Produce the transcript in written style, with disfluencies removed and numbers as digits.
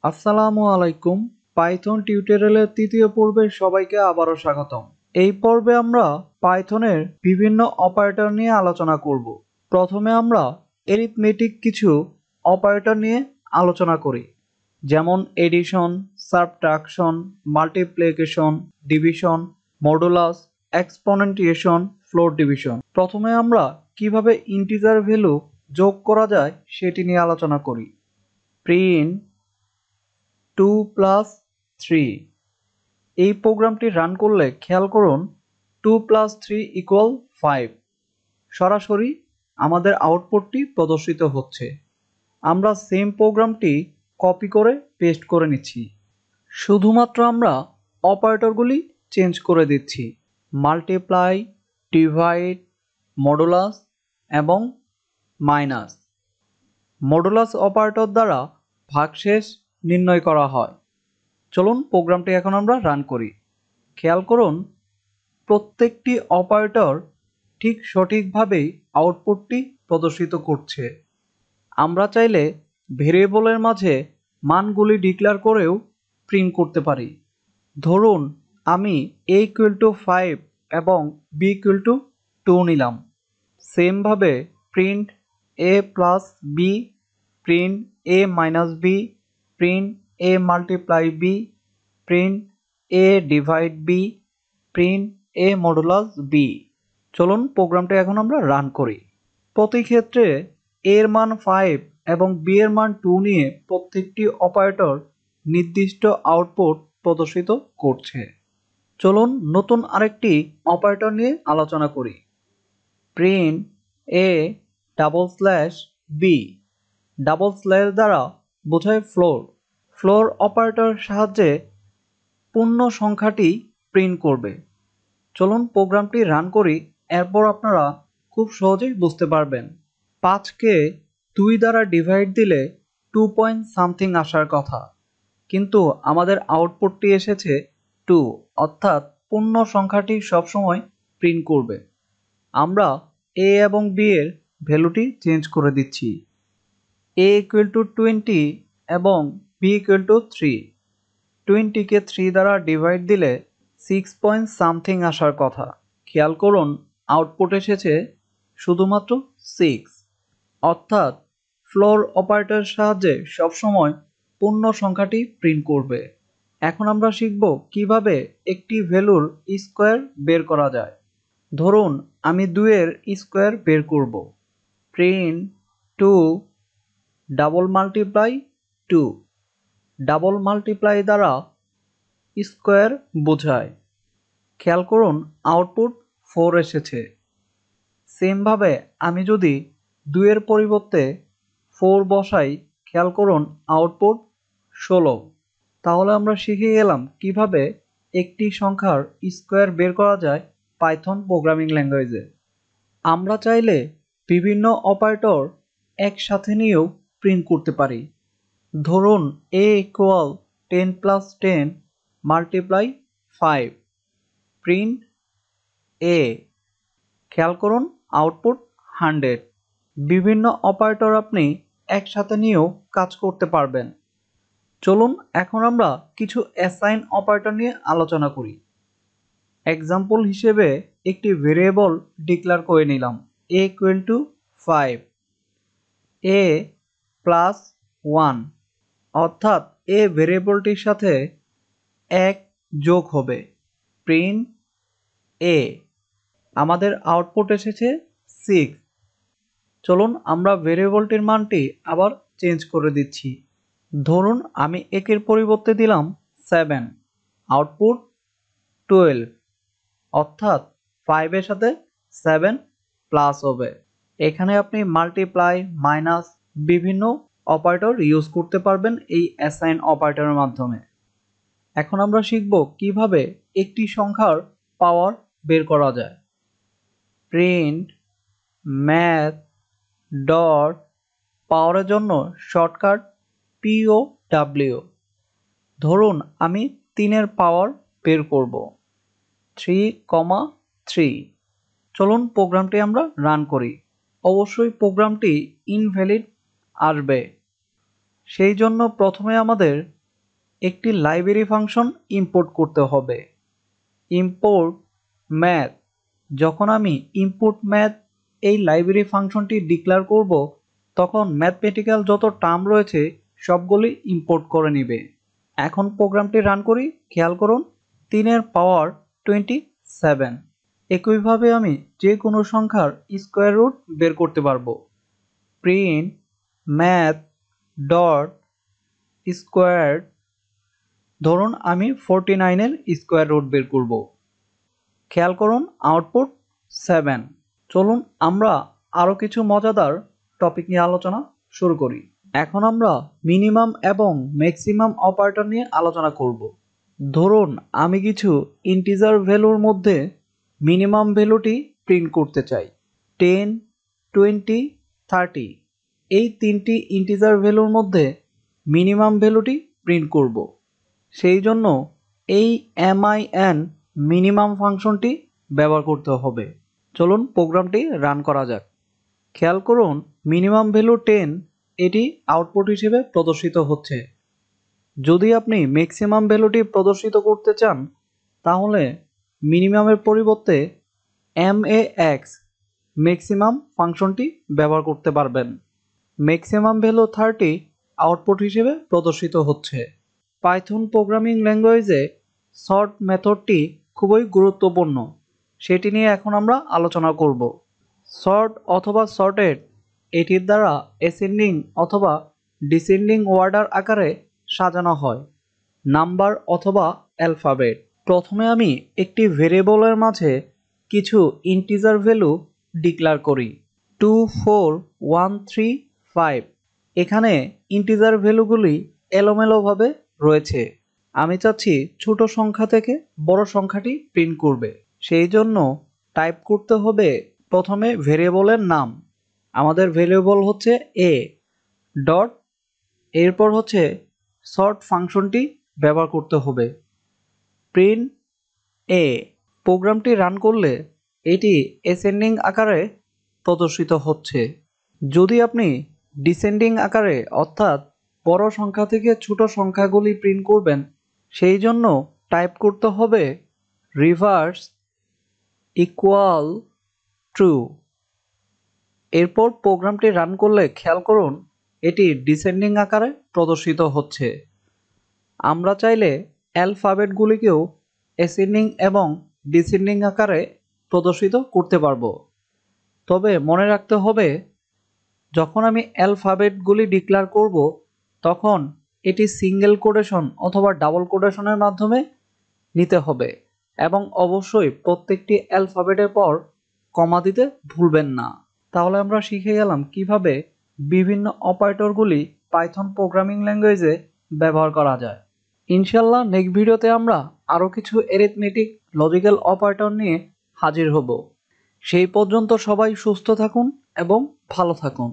আসসালামু আলাইকুম। পাইথন টিউটোরিয়ালের তৃতীয় পর্বে সবাইকে আবারও স্বাগতম। এই পর্বে আমরা পাইথনের বিভিন্ন অপারেটর নিয়ে আলোচনা করব। প্রথমে আমরা অ্যারিথমেটিক কিছু অপারেটর নিয়ে আলোচনা করি, যেমন addition, subtraction, multiplication, division, modulus, exponentiation, floor division. প্রথমে আমরা কিভাবে ইন্টিজার ভ্যালু যোগ করা যায় সেটি নিয়ে আলোচনা করি। প্রিন্ট 2 প্লাস 3 এই প্রোগ্রামটি রান করলে খেয়াল করুন 2 প্লাস 3 ইকুয়াল 5 সরাসরি আমাদের আউটপুটটি প্রদর্শিত হচ্ছে। আমরা সেম প্রোগ্রামটি কপি করে পেস্ট করে নিচ্ছি, শুধুমাত্র আমরা অপারেটরগুলি চেঞ্জ করে দিচ্ছি। মাল্টিপ্লাই, ডিভাইড, মডুলাস এবং মাইনাস। মডুলাস অপারেটর দ্বারা ভাগশেষ নির্ণয় করা হয়। চলুন প্রোগ্রামটি এখন আমরা রান করি। খেয়াল করুন প্রত্যেকটি অপারেটর ঠিক সঠিকভাবেই আউটপুটটি প্রদর্শিত করছে। আমরা চাইলে ভেরিয়েবলের মাঝে মানগুলি ডিক্লেয়ার করেও প্রিন্ট করতে পারি। ধরুন আমি a = 5 এবং b = 2 নিলাম। সেমভাবে print a plus b, print a minus b, print a multiply b, print a divide b, print a modulus b। চলুন প্রোগ্রামটি এখন আমরা রান করি। প্রতি ক্ষেত্রে a এর মান 5 এবং b এর মান 2 নিয়ে প্রত্যেকটি অপারেটর নির্দিষ্ট আউটপুট প্রদর্শিত করছে। চলুন নতুন আরেকটি অপারেটর নিয়ে আলোচনা করি। Print a double slash b। Double slash দ্বারা বোঝায় ফ্লোর। ফ্লোর অপারেটর সাহায্যে পূর্ণ সংখ্যাটি প্রিন্ট করবে। চলুন প্রোগ্রামটি রান করি, এরপর আপনারা খুব সহজেই বুঝতে পারবেন। 5কে 2 দ্বারা ডিভাইড দিলে 2 পয়েন্ট সামথিং আসার কথা, কিন্তু আমাদের আউটপুটটি এসেছে 2, অর্থাৎ পূর্ণ সংখ্যাটি সবসময় প্রিন্ট করবে। আমরা a এবং b এর ভ্যালুটি চেঞ্জ করে দিচ্ছি। a = 20 এবং b = 3। 20কে 3 দ্বারা ডিভাইড দিলে 6 পয়েন্ট সামথিং আসার কথা। খেয়াল করুন আউটপুট এসেছে শুধুমাত্র 6, অর্থাৎ ফ্লোর অপারেটরের সাহায্যে সবসময় পূর্ণ সংখ্যাটি প্রিন্ট করবে। এখন আমরা শিখব কিভাবে একটি ভ্যালুর স্কোয়ার বের করা যায়। ধরুন আমি 2 এর স্কোয়ার বের করব। Print 2 double multiply 2। Double multiply দ্বারা স্কোয়ার বোঝায়। খেয়াল করুন আউটপুট 4 এসেছে। সেমভাবে আমি যদি 2 এর পরিবর্তে 4 বসাই, খেয়াল করুন আউটপুট 16। তাহলে আমরা শিখে গেলাম কিভাবে একটি সংখ্যার স্কোয়ার বের করা যায় পাইথন প্রোগ্রামিং ল্যাঙ্গুয়েজে। আমরা চাইলে বিভিন্ন অপারেটর একসাথে নিয়েও প্রিন্ট করতে পারি। ধরুন a = 10 + 10 মাল্টিপ্লাই 5, প্রিন্ট a। খেয়াল করুন আউটপুট 100। বিভিন্ন অপারেটর আপনি একসাথে নিয়েও কাজ করতে পারবেন। চলুন এখন আমরা কিছু অ্যাসাইন অপারেটর নিয়ে আলোচনা করি। এক্সাম্পল হিসেবে একটি ভেরিয়েবল ডিক্লেয়ার করে নিলাম a = 5, a প্লাস 1, অর্থাৎ a ভেরিয়েবলটির সাথে 1 যোগ হবে। Print a। আমাদের আউটপুট এসেছে 6। চলুন আমরা ভেরিয়েবলটির মানটি আবার চেঞ্জ করে দিচ্ছি। ধরুন আমি 1 এর পরিবর্তে দিলাম 7, আউটপুট 12, অর্থাৎ 5 এর সাথে 7 প্লাস হবে। এখানে আপনি মাল্টিপ্লাই, মাইনাস বিভিন্ন অপারেটর ইউজ করতে পারবেন এই অ্যাসাইন অপারেটরের মাধ্যমে। এখন আমরা শিখব কিভাবে একটি সংখ্যার পাওয়ার বের করা যায়। প্রিন্ট ম্যাথ ডট পাওয়ারের জন্য শর্টকাট POW। ধরুন আমি 3 এর পাওয়ার বের করব, 3,3। চলুন প্রোগ্রামটি আমরা রান করি। অবশ্যই প্রোগ্রামটি ইনভ্যালিড আসবে। সেই জন্য প্রথমে আমাদের একটি লাইব্রেরি ফাংশন ইম্পোর্ট করতে হবে। Import math. যখন আমি ইম্পোর্ট ম্যাথ এই লাইব্রেরি ফাংশনটি ডিক্লেয়ার করব, তখন ম্যাথমেটিক্যাল যত টার্ম রয়েছে সবগুলি ইম্পোর্ট করে নেবে। এখন প্রোগ্রামটি রান করি। খেয়াল করুন 3 পাওয়ার 27। একইভাবে আমি যে কোনো সংখ্যার স্কোয়ার রুট বের করতে পারবো। প্রিন্ট ম্যাথ ডট স্কোয়ার, ধরুন আমি 49 স্কোয়ার রুট বের করব। খেয়াল করুন আউটপুট 7। চলুন আমরা আরও কিছু মজাদার টপিক নিয়ে আলোচনা শুরু করি। এখন আমরা মিনিমাম এবং ম্যাক্সিমাম অপারেটর নিয়ে আলোচনা করব। ধরুন আমি কিছু ইন্টিজার ভ্যালুর মধ্যে মিনিমাম ভ্যালুটি প্রিন্ট করতে চাই। 10, 20, 30 এই 3টি ইন্টিজার ভ্যালুর মধ্যে মিনিমাম ভ্যালুটি প্রিন্ট করব। সেই জন্য এই min মিনিমাম ফাংশনটি ব্যবহার করতে হবে। চলুন প্রোগ্রামটি রান করা যাক। খেয়াল করুন মিনিমাম ভ্যালু 10 এটি আউটপুট হিসেবে প্রদর্শিত হচ্ছে। যদি আপনি ম্যাক্সিমাম ভ্যালুটি প্রদর্শিত করতে চান তাহলে মিনিমামের পরিবর্তে max ম্যাক্সিমাম ফাংশনটি ব্যবহার করতে পারবেন। ম্যাক্সিমাম ভ্যালু 30 আউটপুট হিসেবে প্রদর্শিত হচ্ছে। পাইথন প্রোগ্রামিং ল্যাঙ্গুয়েজে সর্ট মেথডটি খুবই গুরুত্বপূর্ণ, সেটি নিয়ে এখন আমরা আলোচনা করব। সর্ট অথবা সর্টেড এটির দ্বারা অ্যাসেন্ডিং অথবা ডিসেন্ডিং অর্ডার আকারে সাজানো হয়, নাম্বার অথবা অ্যালফাবেট। প্রথমে আমি একটি ভেরিয়েবলের মাঝে কিছু ইন্টিজার ভ্যালু ডিক্লেয়ার করি। 2, 4, 1, 3, 5। এখানে ইন্টিজার ভ্যালুগুলি এলোমেলোভাবে রয়েছে। আমি চাচ্ছি ছোট সংখ্যা থেকে বড় সংখ্যাটি প্রিন্ট করবে। সেই জন্য টাইপ করতে হবে প্রথমে ভেরিয়েবলের নাম। আমাদের ভেরিয়েবল হচ্ছে a ডট, এরপর হচ্ছে সর্ট ফাংশনটি ব্যবহার করতে হবে। Print a। প্রোগ্রামটি রান করলে এটি অ্যাসেন্ডিং আকারে প্রদর্শিত হচ্ছে। যদি আপনি ডিসেন্ডিং আকারে অর্থাৎ বড় সংখ্যা থেকে ছোট সংখ্যাগুলি প্রিন্ট করবেন, সেই জন্য টাইপ করতে হবে রিভার্স ইকুয়াল ট্রু। এরপর প্রোগ্রামটি রান করলে খেয়াল করুন এটি ডিসেন্ডিং আকারে প্রদর্শিত হচ্ছে। আমরা চাইলে অ্যালফাবেটগুলিকেও অ্যাসেন্ডিং এবং ডিসেন্ডিং আকারে প্রদর্শিত করতে পারবো। তবে মনে রাখতে হবে যখন আমি অ্যালফাবেটগুলি ডিক্লেয়ার করব তখন এটি সিঙ্গেল কোটেশন অথবা ডাবল কোটেশনের মাধ্যমে নিতে হবে এবং অবশ্যই প্রত্যেকটি অ্যালফাবেটের পর কমা দিতে ভুলবেন না। তাহলে আমরা শিখে গেলাম কিভাবে বিভিন্ন অপারেটরগুলি পাইথন প্রোগ্রামিং ল্যাঙ্গুয়েজে ব্যবহার করা যায়। ইনশাল্লাহ নেক্সট ভিডিওতে আমরা আরও কিছু অ্যারিথমেটিক লজিক্যাল অপারেটর নিয়ে হাজির হব। সেই পর্যন্ত সবাই সুস্থ থাকুন এবং ভালো থাকুন।